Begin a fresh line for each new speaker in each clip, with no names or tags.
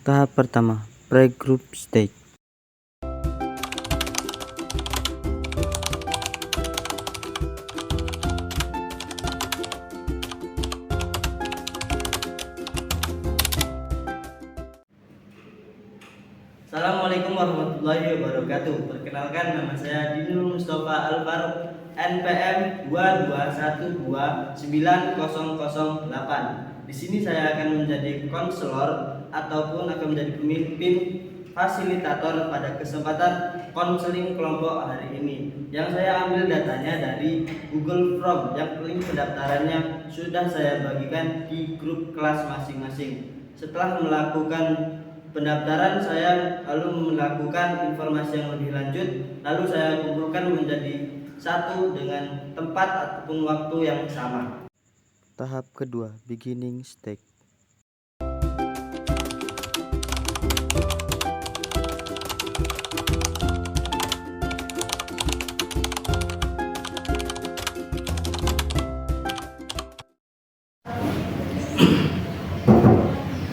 Tahap pertama, pre-group stage.
Assalamualaikum warahmatullahi wabarakatuh. Perkenalkan, nama saya Dinul Mustafa Al-Faruq, NPM 221290008. Di sini saya akan menjadi konselor ataupun akan menjadi pemimpin fasilitator pada kesempatan konseling kelompok hari ini. Yang saya ambil datanya dari Google Form, yang link pendaftarannya sudah saya bagikan di grup kelas masing-masing. Setelah melakukan pendaftaran, saya lalu melakukan informasi yang lebih lanjut, lalu saya kumpulkan menjadi satu dengan tempat ataupun waktu yang sama.
Tahap kedua, beginning stage.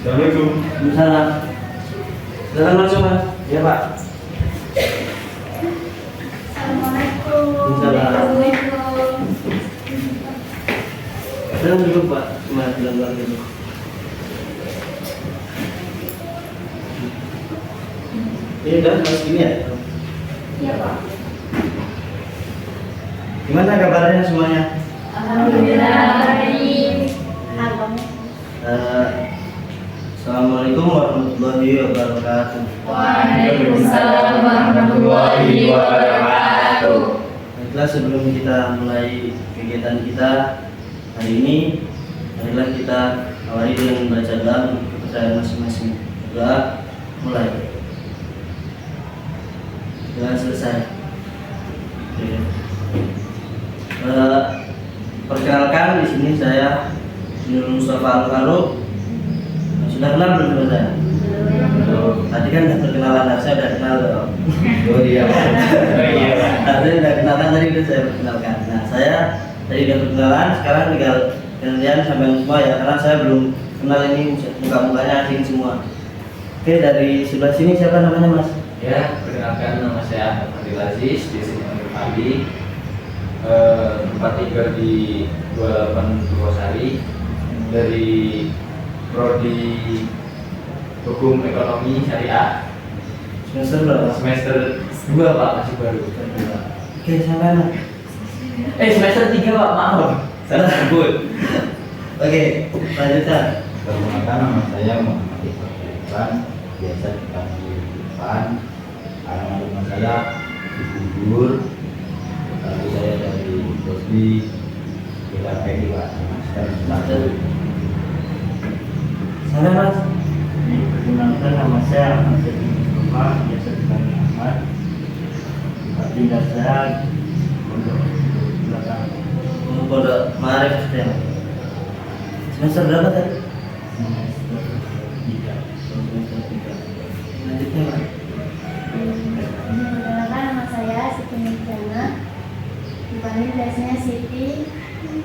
Assalamualaikum.
Misalnya, silakan langsung Mas. Ya Pak.
Assalamualaikum.
Silakan duduk Pak. Mas, silakan duduk. Ini udah harus gini ya?
Iya Pak.
Gimana kabarnya semuanya?
Alhamdulillah baik.
Assalamualaikum warahmatullahi wabarakatuh.
Waalaikumsalam warahmatullahi wabarakatuh.
Baiklah, sebelum kita mulai kegiatan kita hari ini, marilah kita awali dengan membaca doa untuk kepercayaan masing-masing. Doa mulai. Doa selesai. Oke. Perkenalkan, di sini saya Nur Mustafa Al-Faruq. Sudah kenal belum sama saya? Tadi kan udah perkenalan, saya udah kenal loh.
Oh iya.
Tadi udah kenalan, tadi udah saya perkenalkan. Nah, saya tadi udah perkenalan, sekarang tinggal kalian sampai semua ya, karena saya belum kenal ini muka-mukanya asing semua. Oke, dari sebelah sini siapa namanya Mas?
Ya, perkenalkan, nama saya Fadil Aziz, di sini Amir Fadi. Tempat tinggal di 28 Purwosari, dari prodi Hukum Ekonomi Syariah,
Semester berapa?
semester 2 Pak, masih baru.
Oke, sampai mana?
Semester 3 Pak, maaf. Saya sebut.
Oke, lanjutkan.
Perkenalkan, nama saya Muhammad Iqbal, biasa dipanggil Irfan. Alamat rumah saya di Bubur. Lalu saya dari Bosbi PKPI Pak, Master 1.
Sana Mas.
Perkenalkan, nama saya Ahmad Zaki Mustafa, biasa dipanggil Ahmad. Tempat tinggal saya untuk belakang
Pondok Maarif ya. Semester berapa tadi?
semester 3.
Semester 3. Lanjutnya Mas.
Perkenalkan, nama saya Siti Nurjana. Dipanggil biasanya Siti,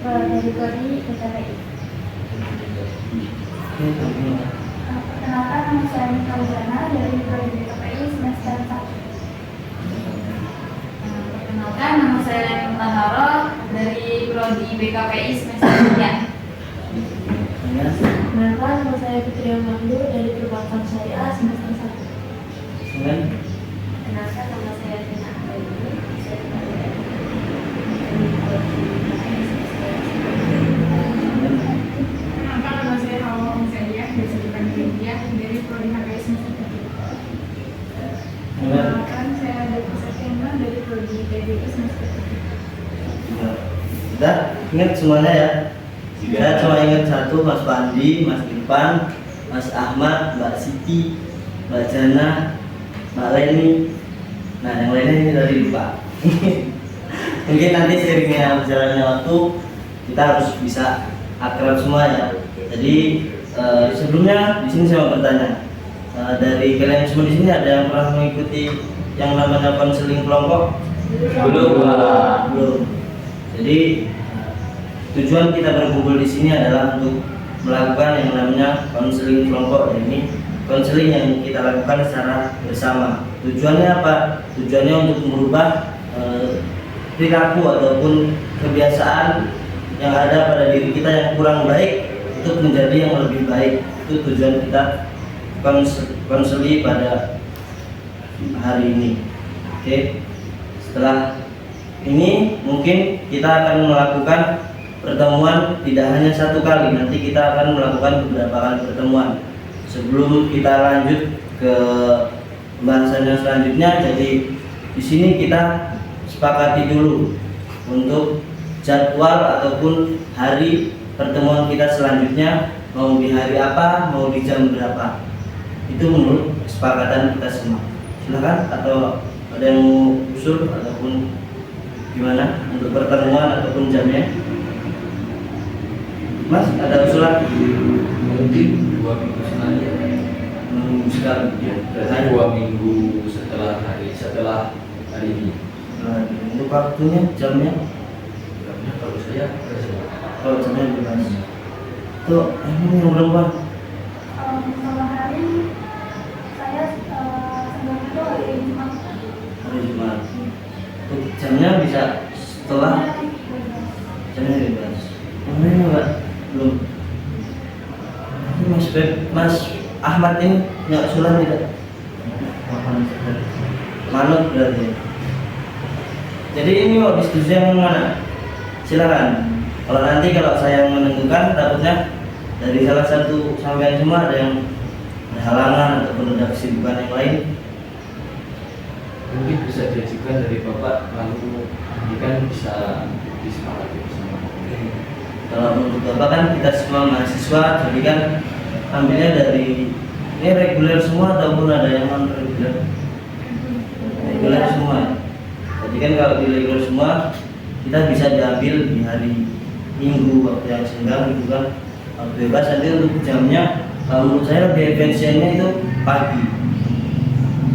dari prodi PKPI.
Oke, lanjutnya.
Perkenalkan, nama saya Nika Ujana dari prodi PKPI semester 1. Perkenalkan, nama saya Leni Mutahara dari prodi BKPI semester 3.
Mas.
Perkenalkan, nama saya Fitri Amandu dari perbankan syariah semester 1.
Dengan
Perkenalkan, nama saya Tina Ayu, saya dari
Kenalkan, nama saya Hawa Umsayah, biasa dipanggil India, dari prodi HKS semester 3. Kenalkan, saya Dr. Satyana dari prodi PBI semester 3.
Udah, ingat semuanya ya. Saya cuma ingat satu, Mas Pandi, Mas Irfan, Mas Ahmad, Mbak Siti, Mbak Jana, Mbak Leni. Nah, yang lainnya ini dari lupa. Mungkin nanti seiringnya berjalannya waktu kita harus bisa akrab semua ya. Jadi sebelumnya di sini saya mau bertanya, dari kalian semua di sini ada yang pernah mengikuti yang namanya konseling kelompok?
Belum Pak.
Belum. Jadi tujuan kita berkumpul di sini adalah untuk melakukan yang namanya konseling kelompok. Ini konseling yang kita lakukan secara bersama. Tujuannya apa? Tujuannya untuk merubah perilaku ataupun kebiasaan yang ada pada diri kita yang kurang baik untuk menjadi yang lebih baik. Itu tujuan kita konseli pada hari ini. Oke. Setelah ini mungkin kita akan melakukan pertemuan tidak hanya satu kali, nanti kita akan melakukan beberapa kali pertemuan. Sebelum kita lanjut ke pembahasan yang selanjutnya, jadi di sini kita sepakati dulu untuk jadwal ataupun hari pertemuan kita selanjutnya, mau di hari apa, mau di jam berapa. Itu menurut kesepakatan kita semua. Silakan, atau ada yang mau usul ataupun gimana untuk pertemuan ataupun jamnya? Mas, ada usulan?
Mungkin 2 minggu sekali.
Sekali.
Ya, berarti 2 minggu setelah hari ini.
Nah, untuk waktunya, jamnya?
Karena kalau saya
Kalau jamnya bebas. Tuh, ini yang berapa?
Kalau hari saya sebelum itu hari Jumat.
Hari Jumat. Untuk jamnya bisa setelah jamnya bebas. Ini enggak, belum. Ini Mas Ahmad ini nggak usulan tidak? Manut berarti. Jadi ini mau diskusi yang mana? Silakan. Kalau nanti kalau saya yang menentukan, takutnya dari salah satu sampean semua ada yang ada halangan ataupun ada kesibukan yang lain.
mungkin bisa diajukan dari Bapak, lalu ini kan bisa disepakati bersama.
Kalau untuk Bapak kan kita semua mahasiswa, jadi kan ambilnya dari ini reguler semua ataupun ada yang non reguler? Reguler semua. Jadi kan kalau di reguler semua kita bisa diambil di hari Minggu waktu yang senggang gitu kan, waktu bebas. Nanti untuk jamnya kalau menurut saya lebih efisiennya itu pagi,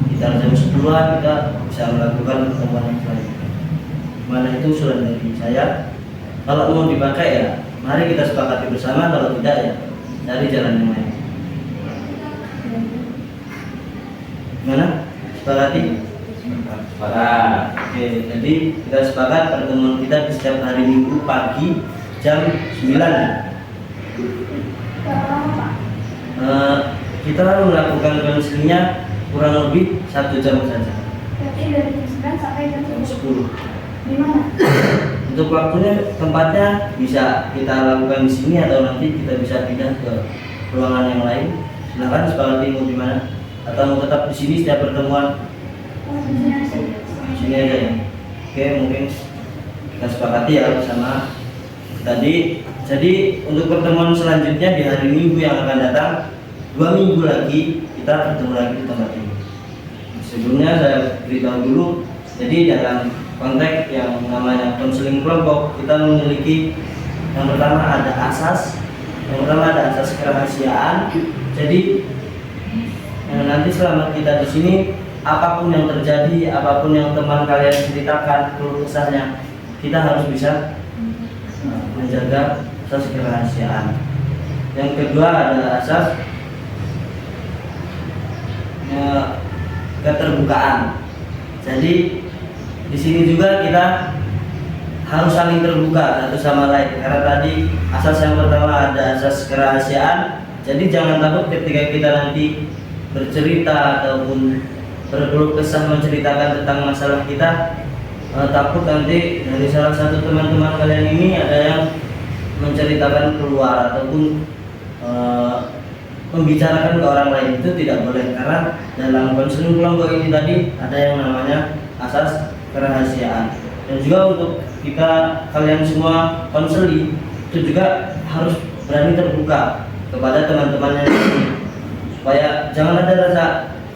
kita jam 10-an kita bisa melakukan pertemuan yang selanjutnya. Mana itu usulan dari saya. Kalau mau dipakai ya mari kita sepakati bersama, kalau tidak ya cari jalan yang lain. Gimana? Sepakati?
Sepakat.
Oke, jadi kita sepakat pertemuan kita di setiap hari Minggu pagi jam 9 ya.
Berapa lama Pak?
Kita melakukan konselingnya kurang lebih 1 jam saja,
Berarti dari jam 9 sampai jam
jam
10.
10.
Di mana?
Untuk waktunya, tempatnya bisa kita lakukan di sini atau nanti kita bisa pindah ke ruangan yang lain. Silakan sepakati mau di mana, atau mau tetap di sini setiap pertemuan.
Oh, di sini aja.
Sini aja ya. Oke, mungkin kita sepakati ya bersama tadi. Jadi untuk pertemuan selanjutnya di hari Minggu yang akan datang, 2 minggu lagi kita bertemu lagi di tempat ini. Sebelumnya saya beritahu dulu, jadi dalam konteks yang namanya konseling kelompok, kita memiliki yang pertama ada asas, kerahasiaan. Jadi nanti selama kita di sini, apapun yang terjadi, apapun yang teman kalian ceritakan, keluh kesahnya, kita harus bisa menjaga asas kerahasiaan. Yang kedua adalah asas keterbukaan. Jadi di sini juga kita harus saling terbuka satu sama lain. Karena tadi asas yang pertama ada asas kerahasiaan. Jadi jangan takut ketika kita nanti bercerita ataupun berkeluh kesah menceritakan tentang masalah kita, takut nanti dari salah satu teman-teman kalian ini ada yang menceritakan keluar ataupun membicarakan ke orang lain. Itu tidak boleh, karena dalam konseling kelompok ini tadi ada yang namanya asas kerahasiaan. Dan juga untuk kita kalian semua konseli itu juga harus berani terbuka kepada teman-temannya ini, supaya jangan ada rasa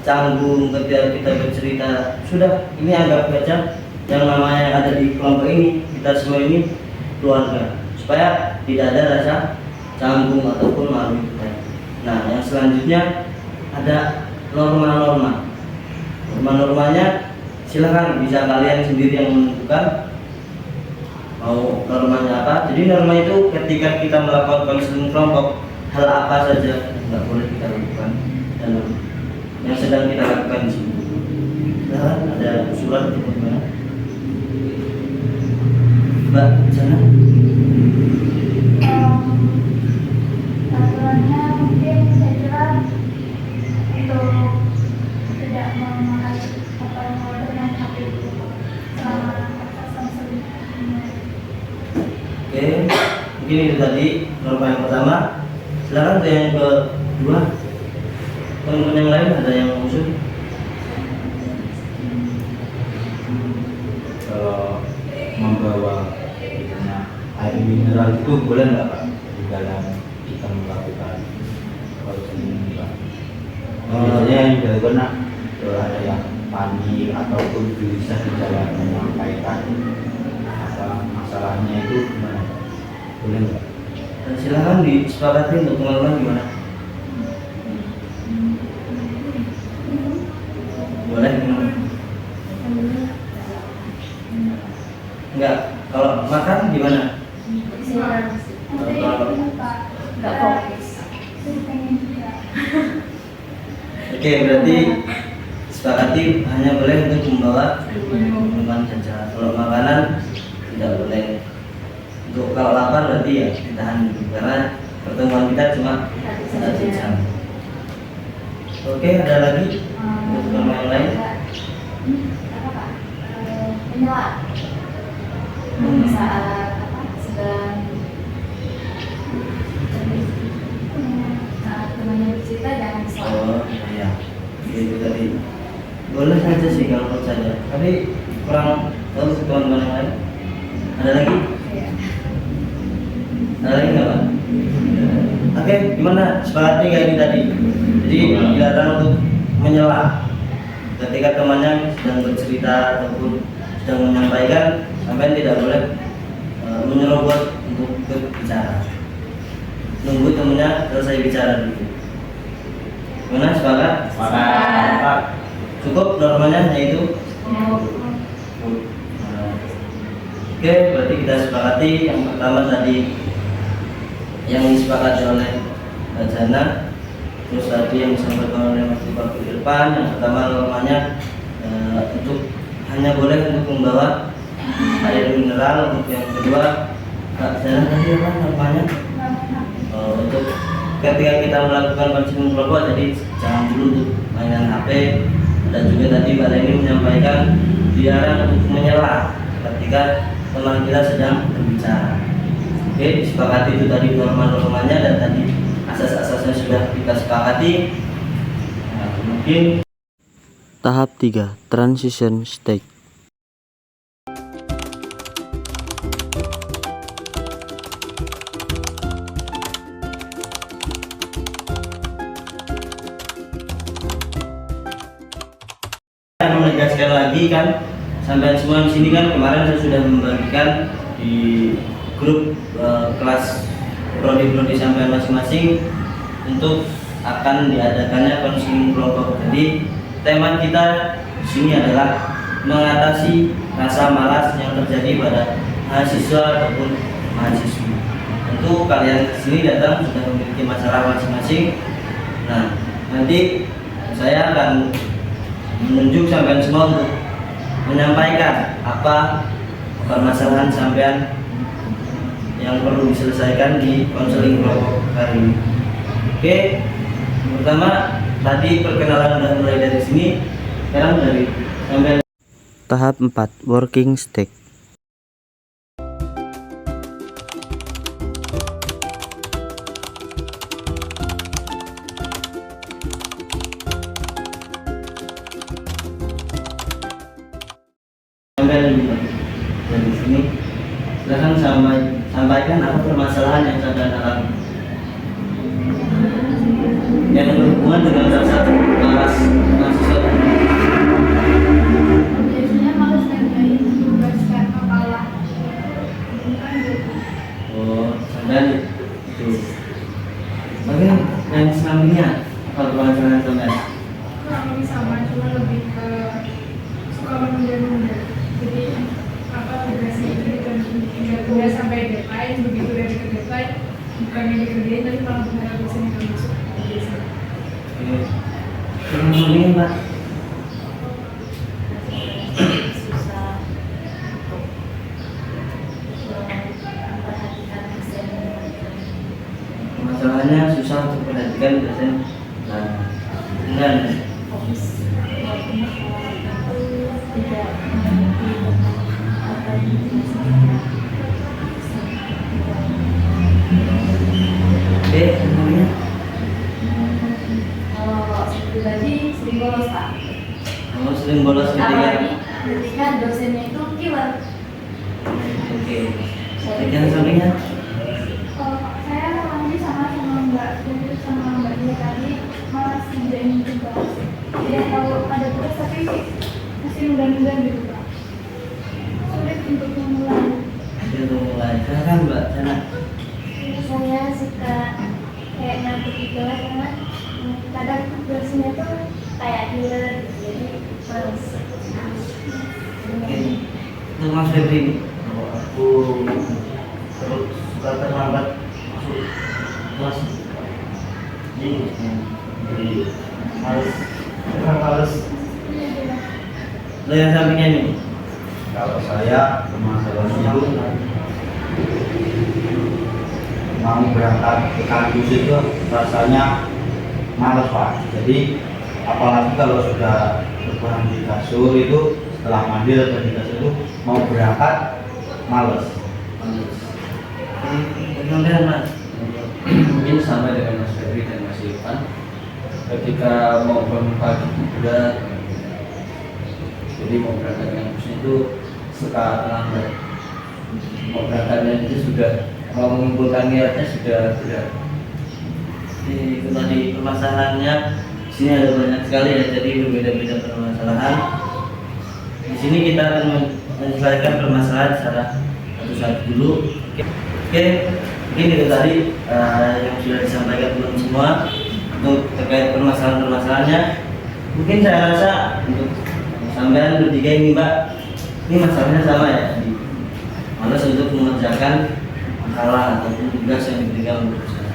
canggung ketika kita bercerita. Sudah, ini anggap saja yang namanya ada di kelompok ini, kita semua ini keluarga, supaya tidak ada rasa canggung ataupun malu kita. Nah, yang selanjutnya ada norma-norma. Norma-normanya silahkan bisa kalian sendiri yang menentukan mau normanya apa. Jadi norma itu ketika kita melakukan konseling kelompok, hal apa saja nggak boleh kita lakukan dan yang sedang kita lakukan di sini. Nah, ada usulan atau gimana? Mbak, sana.
Aturannya mungkin saya kira untuk tidak memakai atau dengan HP itu selama proses konseling.
Oke, mungkin itu tadi norma yang pertama. Silakan ke yang kedua. Teman-teman yang lain ada yang usul?
Kalau membawa misalnya air mineral itu boleh nggak Pak di dalam kita melakukan konseling Pak? Biasanya yang dilakukan ada yang panik ataupun bisa di dalam menyampaikan apa masalahnya itu gimana Pak? Boleh nggak?
Silakan disepakati untuk teman-teman gimana? Boleh gimana? Enggak, kalau makan gimana?
Nggak fokus.
Oke, berarti sepakati hanya boleh untuk membawa minuman saja. Kalau makanan tidak boleh. Untuk kalau lapar berarti ya ditahan dulu karena pertemuan kita cuma 1 jam. Oke, ada lagi untuk norma yang lain?
Apa Pak? Menyelam. Saat sedang saat temannya bercerita jangan diselam.
Oh iya, itu tadi. Boleh saja sih kalau menurut saya. Tapi kurang tahu teman-teman yang lain. Ada lagi? Ada lagi nggak Pak? Oke, gimana? Sepakatnya kayak ini tadi. Jadi dilarang untuk menyela ketika temannya sedang bercerita ataupun sedang menyampaikan, sampai tidak boleh menyerobot untuk berbicara. Nunggu temennya selesai bicara dulu. Gimana? Sepakat?
Sepakat.
Cukup normanya hanya itu. Oke, berarti kita sepakati yang pertama tadi yang disepakati oleh Jana, terus tadi yang disampaikan oleh Mas Pak Irfan. Yang pertama normanya untuk hanya boleh untuk membawa air mineral. Untuk yang kedua, Kak Jana tadi apa normanya? Untuk ketika kita melakukan konseling kelompok, jadi jangan dulu untuk mainan HP. Dan juga tadi Pak Leni menyampaikan dilarang untuk menyela ketika teman kita sedang berbicara. Oke, disepakati itu tadi norma-normanya dan tadi asas-asasnya sudah kita sepakati. Nah, mungkin
Tahap 3, Transition Stage.
saya menegaskan lagi kan, sampai semua di sini kan kemarin saya sudah membagikan di grup kelas prodi-prodi sampai masing-masing untuk akan diadakannya konseling kelompok. Jadi tema kita di sini adalah mengatasi rasa malas yang terjadi pada mahasiswa ataupun mahasiswi. Tentu kalian di sini datang sudah memiliki masalah masing-masing. Nah, nanti saya akan menunjuk sampean semua untuk menyampaikan apa permasalahan sampean yang perlu diselesaikan di konseling kelompok hari ini. Oke, pertama tadi perkenalan sudah mulai dari sini. Sekarang dari sampean.
Tahap 4, Working Stage.
Sampai dari sini, silahkan sampaikan apa permasalahan yang sedang alami yang berhubungan dengan rasa malas mahasiswa.
Biasanya malas ngerjain tugas karena kalah.
Oh, sampai itu. Oke, yang selanjutnya apa permasalahan sampai?
Kurang lebih sama, cuma lebih ke suka menunda-nunda. Jadi apa tugasnya itu ditunda sampai deadline, begitu dari ke deadline bukannya dikerjain tapi malah berharap dosennya nggak masuk.
Oke. Oh, sering bolos
apalagi
ketika.
ketika dosennya itu killer.
Oke. Yang sampingnya.
Saya orangnya sama Mbak Putri sama Mbak Dia tadi malas ngerjain tugas. Jadi kalau ada tugas tapi masih nunda-nunda gitu Pak. Sulit untuk memulai.
Itu mulai. Silakan Mbak Sana.
Saya suka kayak ngantuk gitu lah karena kadang dosennya tuh kayak killer gitu, jadi males.
Oke. Untuk Mas Febri.
Kalau aku terus suka terlambat masuk kelas. Jadi males.
Lo yang sampingnya nih.
Kalau saya permasalahannya itu mau berangkat ke kampus itu rasanya malas Pak. Jadi apalagi kalau sudah berbahan di kasur itu setelah mandi atau di kasur itu mau berangkat males.
Kemudian Mas.
Mungkin sama dengan Mas Febri dan Mas Irfan, ketika mau bangun pagi itu berat, jadi mau berangkat ke kampusnya itu suka lambat, mau berangkatnya itu sudah mau mengumpulkan niatnya sudah berat.
Itu tadi permasalahannya. Di sini ada banyak sekali ya, jadi berbeda-beda permasalahan. Di sini kita akan menyelesaikan permasalahan secara satu-satu dulu. Oke, mungkin itu tadi yang sudah disampaikan teman semua untuk terkait permasalahan-permasalahannya. Mungkin saya rasa untuk sampean bertiga ini Mbak, ini masalahnya sama ya. Malas untuk mengerjakan makalah ataupun tugas yang diberikan untuk saya.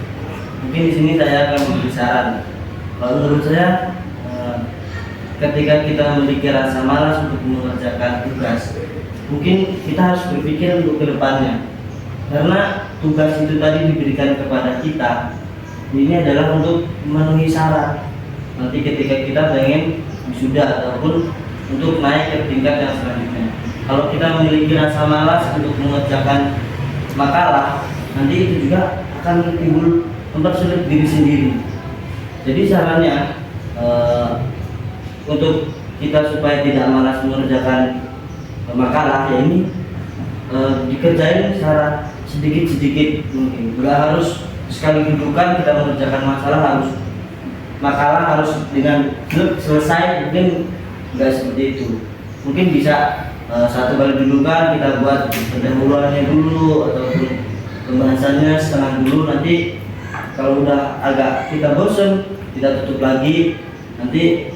Mungkin di sini saya akan memberi saran. Kalau menurut saya, ketika kita memiliki rasa malas untuk mengerjakan tugas, mungkin kita harus berpikir untuk kedepannya. Karena tugas itu tadi diberikan kepada kita, ini adalah untuk memenuhi syarat. Nanti ketika kita pengen wisuda ataupun untuk naik ke tingkat yang selanjutnya. Kalau kita memiliki rasa malas untuk mengerjakan makalah, nanti itu juga akan timbul mempersulit diri sendiri. Jadi sarannya untuk kita supaya tidak malas mengerjakan makalah, ya ini dikerjain secara sedikit-sedikit mungkin. Nggak harus sekali dudukan kita mengerjakan makalah harus dengan selesai, mungkin nggak seperti itu. Mungkin bisa satu kali dudukan kita buat pendahuluannya dulu ataupun pembahasannya setengah dulu, nanti kalau udah agak kita bosen kita tutup lagi, nanti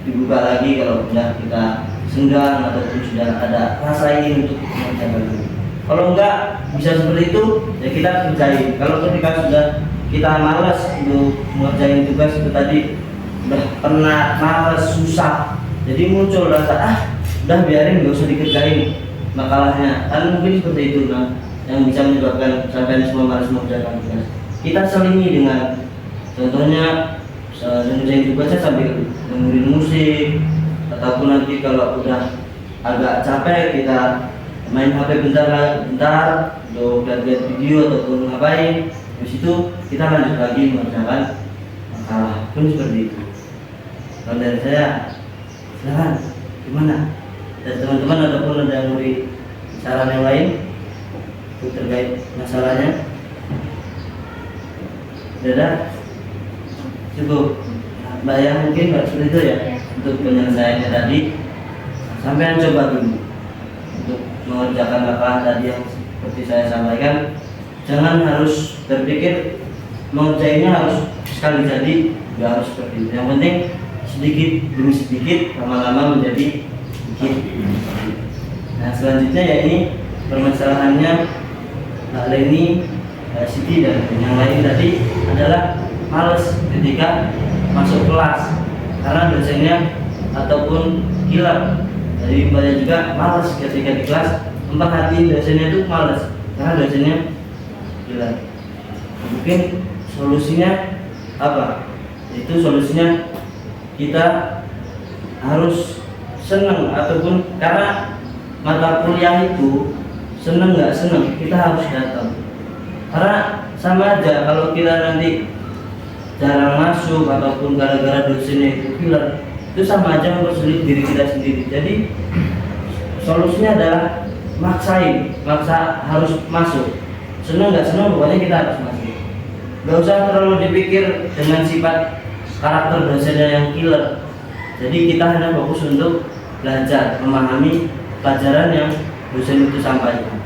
dibuka lagi kalau udah kita senggang ataupun sudah ada rasa ingin untuk mengerjakan dulu. Kalau enggak bisa seperti itu ya kita kerjain. Kalau ketika sudah kita malas untuk mengerjain tugas itu tadi, udah penat, malas, susah, jadi muncul rasa udah biarin nggak usah dikerjain makalahnya, kan mungkin seperti itu kan yang bisa menyebabkan sampai semua malas mengerjakan tugas. Kita selingi dengan contohnya mengerjain tugasnya sambil dengerin musik, ataupun nanti kalau udah agak capek kita main HP bentar untuk lihat video ataupun ngapain. Habis itu kita lanjut lagi mengerjakan makalah pun seperti itu. Kalau dari saya, silakan gimana? Dari teman-teman ataupun ada yang beri saran yang lain untuk terkait masalahnya? Sudah cukup. Mbak yang mungkin nggak seperti itu ya untuk penyelesaiannya tadi. Sampai coba dulu untuk mengerjakan makalah tadi yang seperti saya sampaikan. Jangan harus berpikir mengerjainnya harus sekali jadi, nggak harus seperti itu. Yang penting sedikit demi sedikit, lama-lama menjadi sedikit. Nah selanjutnya ya ini permasalahannya Mbak Leni, Siti dan yang lain tadi adalah males ketika masuk kelas karena dosennya ataupun killer. Jadi banyak juga males ketika di kelas, memperhatiin dosennya itu males karena dosennya gila. Mungkin solusinya apa? Itu solusinya kita harus senang, ataupun karena mata kuliah itu senang nggak senang kita harus datang. Karena sama aja kalau kita nanti jarang masuk ataupun gara-gara dosennya itu gila, itu sama aja mempersulit diri kita sendiri. Jadi solusinya adalah maksa harus masuk, senang nggak senang pokoknya kita harus masuk. Nggak usah terlalu dipikir dengan sifat karakter dosennya yang killer. Jadi kita hanya fokus untuk belajar, memahami pelajaran yang dosen itu sampaikan.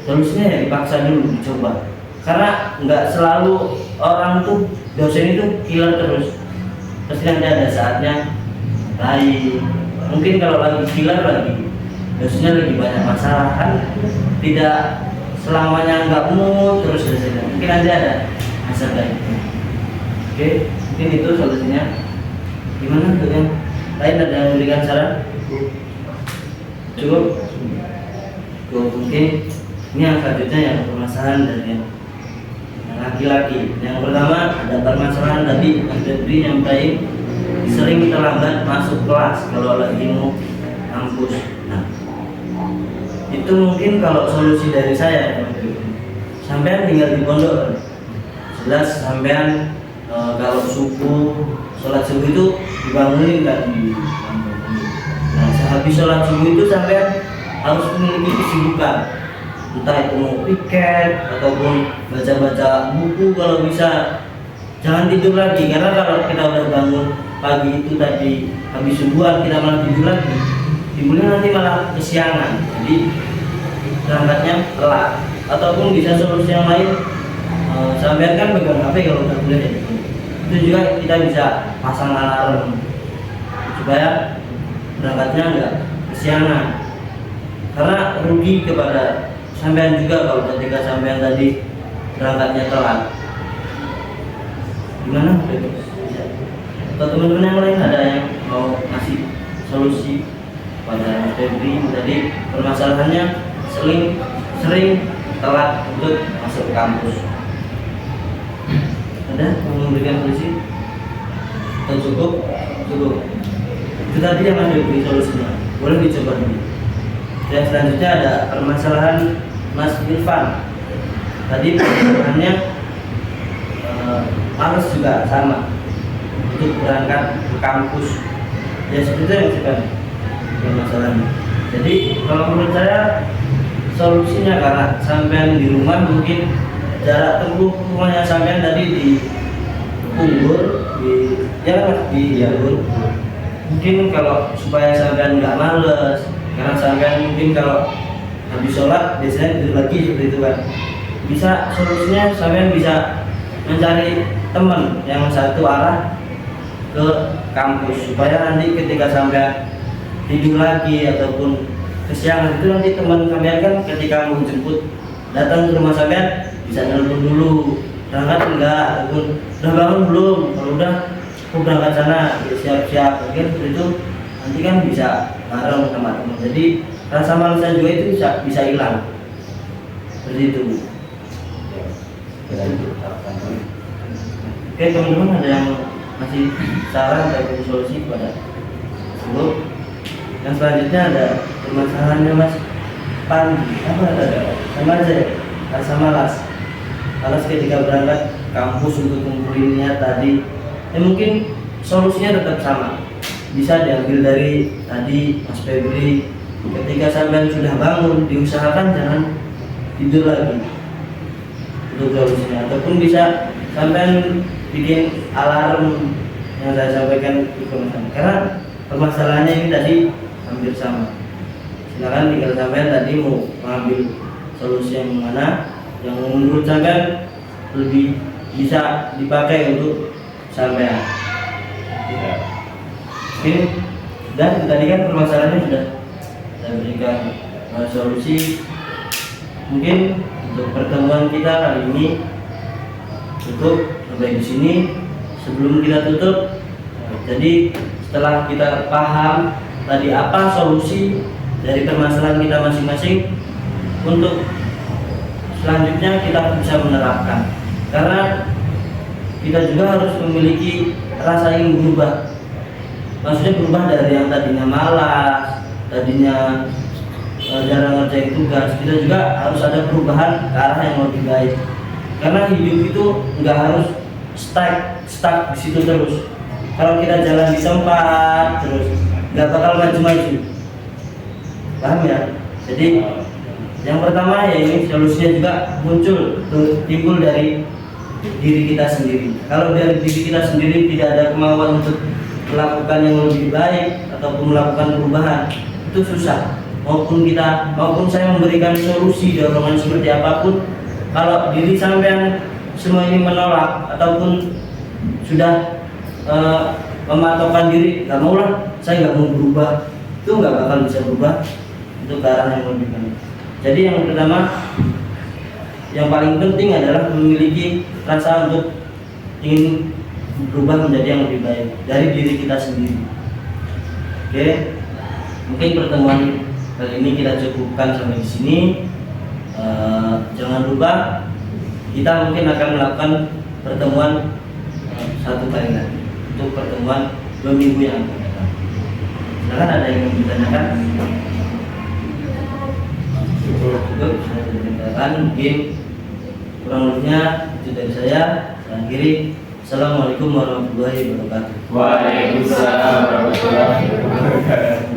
Solusinya ya dipaksa dulu, dicoba. Karena nggak selalu orang tuh dosen itu killer terus. Pasti nanti ada saatnya baik. Mungkin kalau lagi killer lagi, dosennya lagi banyak masalah kan, tidak selamanya nggak mood terus dosennya. Mungkin nanti ada masa baik. Oke, mungkin itu solusinya. Gimana untuk yang lain, ada yang memberikan saran? Cukup? Mungkin ini yang selanjutnya yang permasalahan dari yang laki-laki. Yang pertama ada permasalahan tadi Mas Febri nyampain sering terlambat masuk kelas kalau lagi mau kampus. Nah, itu mungkin kalau solusi dari saya, sampean tinggal di pondok. Jelas sampean kalau subuh, sholat subuh itu dibangunin kan di kampung. Nah, sehabis sholat subuh itu sampean harus memiliki kesibukan, entah itu mau piket ataupun baca-baca buku kalau bisa. Jangan tidur lagi, karena kalau kita udah bangun pagi itu tadi habis subuhan kita malah tidur lagi, timbulnya nanti malah kesiangan, jadi berangkatnya telat. Ataupun bisa solusi yang lain, sampean kan pegang HP kalau udah kuliah ya, itu juga kita bisa pasang alarm supaya berangkatnya enggak kesiangan. Karena rugi kepada sampean juga kalau ketika sampean tadi berangkatnya telat. Gimana? Atau teman-teman yang lain ada yang mau ngasih solusi pada Mas Febri tadi permasalahannya sering telat untuk masuk kampus? Ada yang memberikan solusi? Atau cukup? Itu tadi yang Mas Febri solusinya, boleh dicoba dulu. Yang selanjutnya ada permasalahan Mas Irfan. Tadi permasalahannya harus juga sama untuk berangkat ke kampus. Ya seperti yang saya permasalahannya. Jadi kalau menurut saya solusinya, karena sampean di rumah mungkin jarak tempuh rumahnya sampean tadi di Unggul, di Unggul. Mungkin kalau supaya sampean nggak males, karena sampean mungkin kalau habis sholat biasanya tidur lagi seperti itu kan, bisa solusinya sampean bisa mencari teman yang satu arah ke kampus, supaya nanti ketika sampean tidur lagi ataupun kesiangan itu nanti teman sampean kan ketika mau jemput datang ke rumah sampean bisa nelpon dulu, berangkat enggak, ataupun udah bangun belum, kalau udah aku berangkat sana, ya siap-siap, mungkin seperti itu nanti kan bisa bareng sama teman. Jadi rasa malasnya juga itu bisa hilang. Seperti itu. Oke teman-teman, ada yang masih saran atau solusi kepada dulu? Yang selanjutnya ada permasalahannya Mas Pandi. Apa ada? Sama aja, rasa malas ketika berangkat kampus untuk kumpulin niat tadi. Mungkin solusinya tetap sama, bisa diambil dari tadi Mas Febri. Ketika sampean sudah bangun, diusahakan jangan tidur lagi untuk solusinya. Ataupun bisa sampean bikin alarm yang saya sampaikan itu karena permasalahannya ini tadi hampir sama. Silakan tinggal sampean tadi mau mengambil solusi yang mana yang menurut sampean lebih bisa dipakai untuk sampean. Oke, dan tadi kan permasalahannya sudah saya berikan solusi. Mungkin untuk pertemuan kita kali ini cukup sampai di sini. Sebelum kita tutup, jadi setelah kita paham tadi apa solusi dari permasalahan kita masing-masing, untuk selanjutnya kita bisa menerapkan. Karena kita juga harus memiliki rasa ingin berubah. Maksudnya berubah dari yang tadinya malas, tadinya jarang ngerjain tugas. Kita juga harus ada perubahan ke arah yang lebih baik. Karena hidup itu nggak harus stuck di situ terus. kalau kita jalan di tempat terus nggak bakal maju-maju. Paham ya? Jadi yang pertama ya ini solusinya juga timbul dari diri kita sendiri. Kalau dari diri kita sendiri tidak ada kemauan untuk melakukan yang lebih baik ataupun melakukan perubahan, itu susah. Maupun saya memberikan solusi dorongan seperti apapun, kalau diri sampean semua ini menolak ataupun sudah mematokkan diri, nggak mau lah, saya nggak mau berubah, itu nggak bakal bisa berubah untuk ke arah yang lebih baik. Jadi yang pertama, yang paling penting adalah memiliki rasa untuk ingin berubah menjadi yang lebih baik dari diri kita sendiri. Oke, mungkin pertemuan kali ini kita cukupkan sampai di sini. Jangan lupa kita mungkin akan melakukan pertemuan satu kali lagi untuk pertemuan 2 minggu yang akan datang. Silakan ada yang mau ditanyakan? Cukup, saya sudah menyampaikan. Mungkin kurang lebihnya itu dari saya. Dan akhiri, assalamualaikum warahmatullahi wabarakatuh.
Waalaikumsalam warahmatullahi wabarakatuh.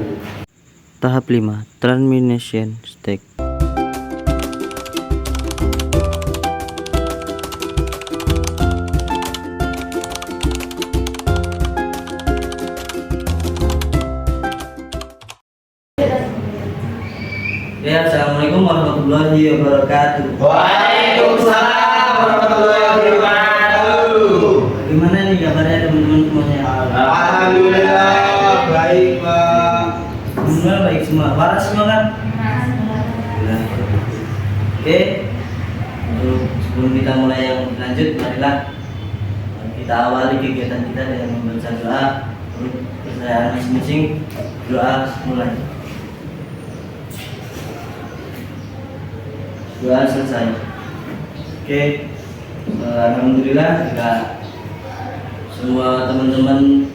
Tahap 5. Termination Stage.
Ya, assalamualaikum warahmatullahi wabarakatuh.
Waalaikumsalam warahmatullahi wabarakatuh.
Gimana nih kabarnya teman-teman semuanya?
Alhamdulillah baik Pak.
Alhamdulillah baik semua. Waras semua kan? Alhamdulillah. Oke. Sebelum kita mulai yang lanjut, marilah kita awali kegiatan kita dengan membaca doa. Menurut kepercayaan masing-masing, doa mulai. Doa selesai. Oke. Alhamdulillah jika semua teman-teman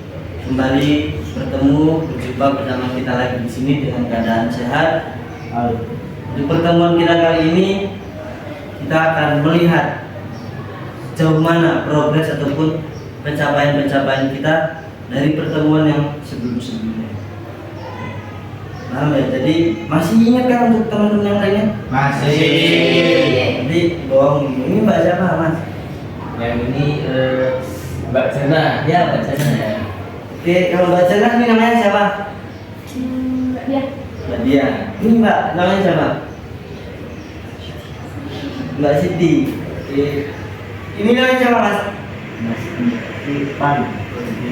kembali bertemu berjumpa bersama kita lagi di sini dengan keadaan sehat. Di pertemuan kita kali ini kita akan melihat sejauh mana progres ataupun pencapaian-pencapaian kita dari pertemuan yang sebelum-sebelumnya. Paham ya? Jadi masih ingat kan untuk teman-teman yang lainnya?
Masih.
Jadi bohong ini Mbak siapa Mas?
Yang ini Mbak Jana.
Ya Mbak Jana ya. Oke, kalau Mbak Jana ini namanya siapa?
Mbak Dia.
Mbak Dia. Ini Mbak namanya siapa? Mbak Siti. Oke. Ini namanya siapa Mas?
Mas Irfan.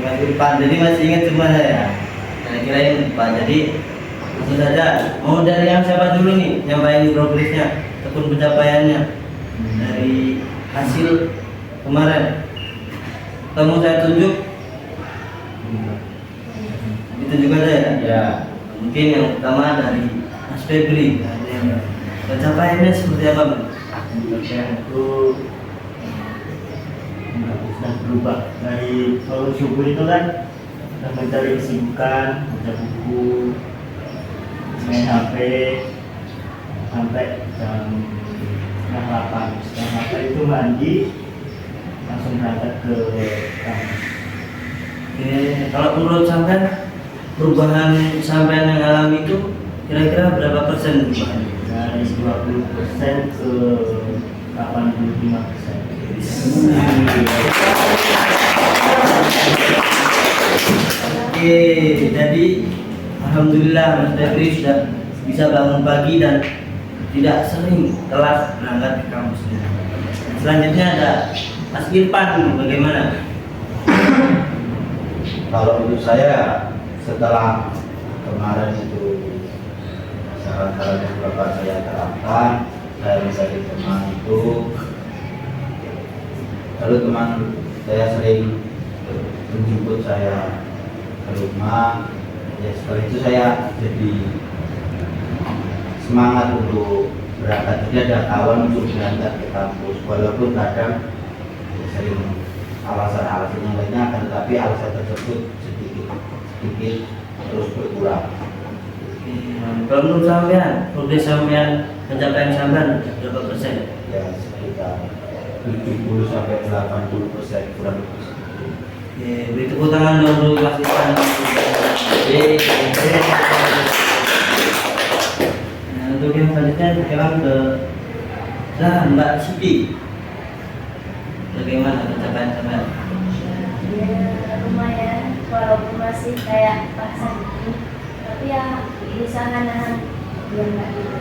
Mas Irfan. Jadi masih ingat semua saya. Nah, kirain Pak. Jadi langsung saja. Mau dari yang siapa dulu nih? Nyampain progresnya ataupun pencapaiannya dari hasil kemarin. Kamu saya tunjuk. Ditunjuk aja ya.
Ya.
Mungkin yang pertama dari Mas Febri. Pencapaiannya seperti apa, Bang?
Pencapaian itu nggak bisa berubah dari kalau subuh itu kan kita mencari kesibukan, baca buku, main HP sampai jam 8. Jam 8 itu mandi, langsung berangkat ke kampus.
Oke, kalau menurut sampean perubahan sampean yang alami itu kira-kira berapa persen perubahan?
Dari 20% ke 85%.
Oke, jadi alhamdulillah Mas Febri sudah bisa bangun pagi dan tidak sering telat berangkat ke kampusnya. Selanjutnya ada Mas Irfan, bagaimana?
Kalau menurut saya setelah kemarin itu saran-saran yang Bapak saya terapkan, saya mencari teman itu, lalu teman saya sering menjemput saya ke rumah. Ya setelah itu saya jadi semangat untuk berangkat. Jadi ada kawan untuk berangkat ke kampus, walaupun kadang ya sering alasan-alasan yang lainnya, akan tetapi alasan tersebut sedikit terus berkurang.
Kalau menurut sampean, progres sampean, pencapaian sampean berapa persen?
Ya sekitar 70 sampai 80% kurang lebih.
Oke, beri tepuk tangan dong dulu Mas Ivan. Nah, untuk yang selanjutnya sekarang ke Mbak Siti. Bagaimana pencapaian sampean?
Ya lumayan, walaupun masih kayak paksa gitu, tapi ya berusaha nahan biar nggak gitu.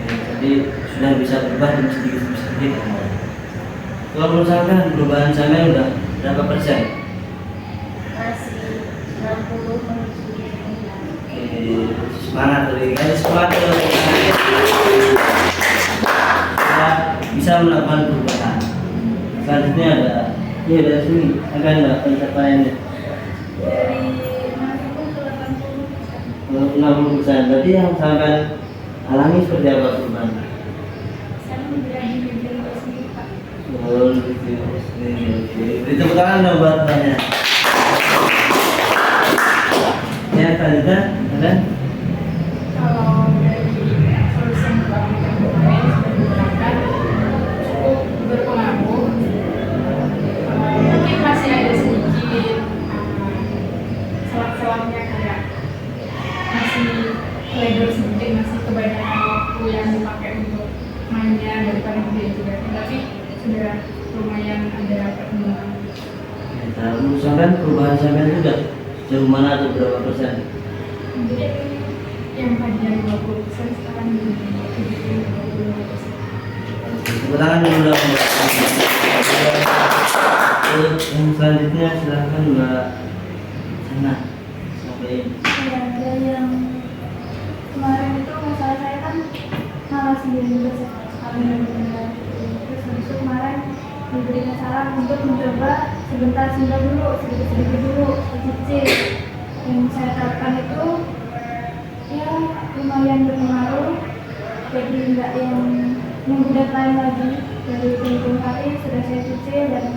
Jadi sudah bisa berubah dan sedikit demi sedikit. Kalau menurut sampean perubahan sampean udah berapa persen?
Masih 60 menuju 70.
Oke, semangat dari guys, semangat terus. Kita bisa melakukan perubahan. Selanjutnya ada, ya dari sini akan ada pencapaiannya
Dari 60 ke 80%.
60%. Berarti yang sampean alami seperti apa perubahan?
Saya menjadi diri sendiri, Pak.
Oh, gitu. Oke. Beri tepuk tangan dong buat banyak. Ya, selanjutnya ada.
Kalau dari solusi yang dilakukan kemarin sudah diterapkan cukup berpengaruh. Mungkin masih ada sedikit selang-selangnya kayak masih lebar sedikit, masih kebanyakan waktu yang dipakai untuk mainnya daripada kerja juga. Tapi sudah lumayan ada perkembangan.
Nah, menurut sampean perubahan sampean itu udah sejauh mana atau berapa persen?
Mungkin yang tadinya 20% sekarang jadi 70-25%.
Tepuk tangan dulu dong. Terus yang selanjutnya silahkan Mbak Sana. Sampai
Ya, ada yang kemarin itu masalah saya kan malas sendiri sekali benar-benar. Terus habis itu kemarin diberi saran untuk mencoba sebentar dulu, sedikit dulu, cicil. Yang saya terapkan itu ya lumayan berpengaruh. Jadi nggak yang nunggu deadline lagi, dari hitung hari sudah saya cicil dan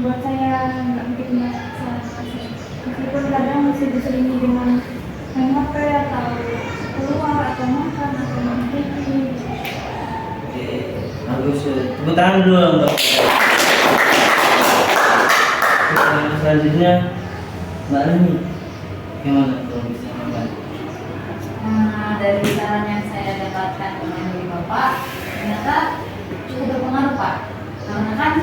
buat saya nggak begitu masalah. Meskipun kadang masih diselingi dengan main HP atau keluar atau makan atau main TV.
oke, bagus. Tepuk tangan dulu dong, Mbak. Terus selanjutnya Mbak Rani, gimana kalau bisa Mbak?
Dari saran yang saya dapatkan dari Bapak, ternyata cukup berpengaruh Pak. Karena kan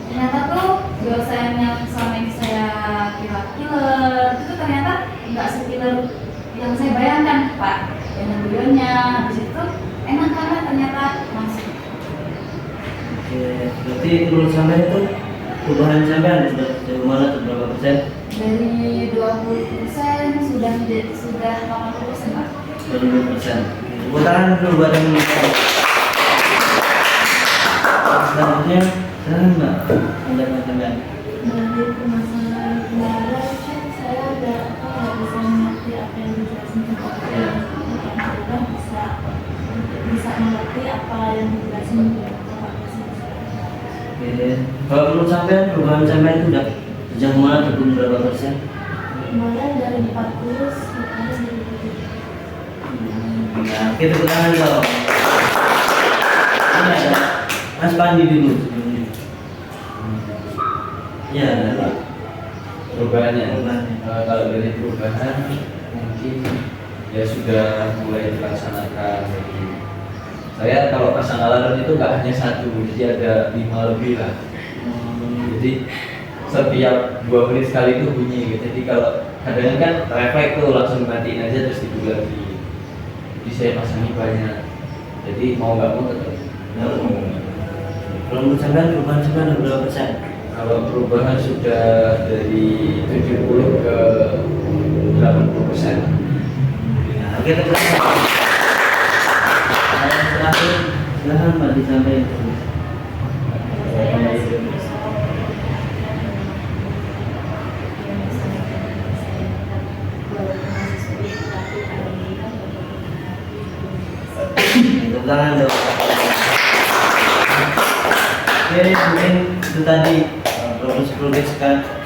ternyata tuh dosen yang selama ini saya kira killer itu ternyata nggak sekiller yang saya bayangkan Pak. Dengan videonya, habis itu enak karena ternyata masuk.
Oke, berarti menurut sampean itu perubahan sampean sudah sejauh mana atau berapa persen?
Dari 20% sudah 80% Pak.
20%. Tepuk tangan dulu buat yang menikah. Selanjutnya, silahkan Mbak. Pendapat sampean.
Dari permasalahan kemarin saya udah nggak bisa mengerti apa yang dijelasin ke
Ya.
Bapak. Bisa mengerti apa yang dijelasin ke Bapak.
Oke, kalau menurut sampean perubahan sampean itu udah sejauh mana atau berapa persen?
Kemarin dari 40 sekarang jadi 70.
Nah, kita tepuk tangan dong. Ini ada Mas Pandi dulu sebelumnya. Ya, ada.
Perubahannya,
Perubahannya.
kalau dari perubahan mungkin ya sudah mulai dilaksanakan. Jadi saya kalau pasang alarm itu nggak hanya satu, jadi ada 5 lebih lah. Jadi setiap 2 menit sekali itu bunyi. Jadi kalau kadang kan refleks tuh langsung matiin aja terus tidur lagi. Jadi saya pasangi banyak. Jadi mau nggak mau tetap.
Kalau menurut sampean perubahan sampean ada berapa persen?
Kalau perubahan sudah dari 70 ke 80%.
Ya, oke, tepuk tangan. Nah, yang terakhir, silahkan Mbak disampaikan.
Saya masih berusaha
Tepuk tangan dong. Oke, mungkin itu tadi progres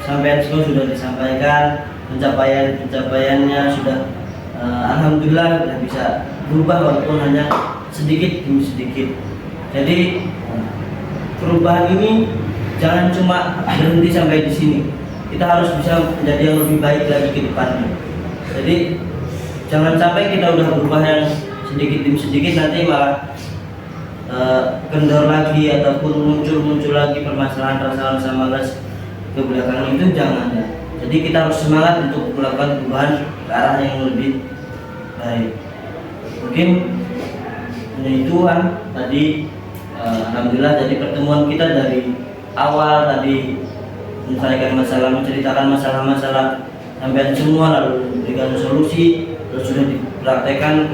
sampai semua sudah disampaikan, pencapaiannya sudah alhamdulillah sudah bisa berubah walaupun hanya sedikit demi sedikit. Jadi perubahan ini jangan cuma berhenti sampai di sini. Kita harus bisa menjadi yang lebih baik lagi ke depannya. Jadi jangan sampai kita udah berubah yang sedikit demi sedikit nanti malah kendor lagi ataupun muncul lagi permasalahan rasa malas ke belakang. Itu jangan ya. Jadi kita harus semangat untuk melakukan perubahan ke arah yang lebih baik. Mungkin hanya itu kan tadi. Alhamdulillah jadi pertemuan kita dari awal tadi menceritakan masalah-masalah sampai semua, lalu memberikan solusi, terus sudah dipraktekkan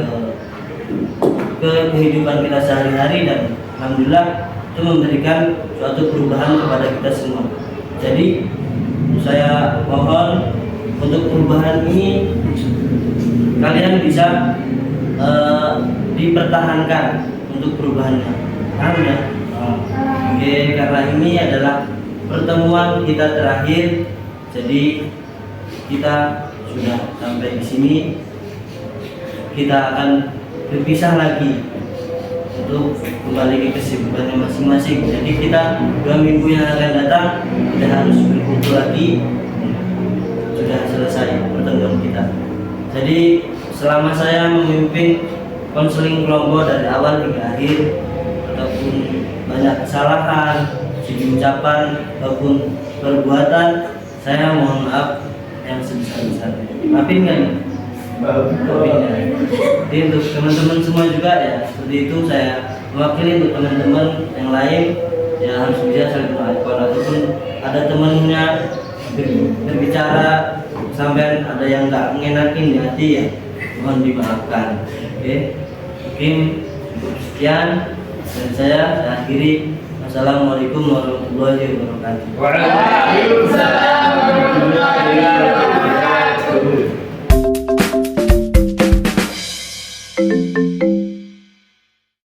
ke kehidupan kita sehari-hari, dan alhamdulillah itu memberikan suatu perubahan kepada kita semua. Jadi saya mohon untuk perubahan ini kalian bisa dipertahankan untuk perubahannya. Ya. Oke, karena ini adalah pertemuan kita terakhir, jadi kita sudah sampai di sini. Kita akan berpisah lagi untuk kembali ke kesibukannya masing-masing. Jadi kita 2 minggu yang akan datang kita harus berkumpul lagi. Sudah selesai pertemuan kita. Jadi selama saya memimpin konseling kelompok dari awal hingga akhir, ataupun banyak kesalahan, segi ucapan ataupun perbuatan, saya mohon maaf yang sebesar-besarnya. Maafin kan? Maafin ya. Jadi untuk teman-teman semua juga ya, seperti itu saya mewakili untuk teman-teman yang lain ya, harus bisa saling memaafkan, ataupun ada temannya berbicara sampai ada yang nggak ngenakin di hati ya, mohon dimaafkan. Oke, mungkin sekian. Dan saya akhiri. Assalamualaikum warahmatullahi wabarakatuh.
Waalaikumsalam warahmatullahi wabarakatuh.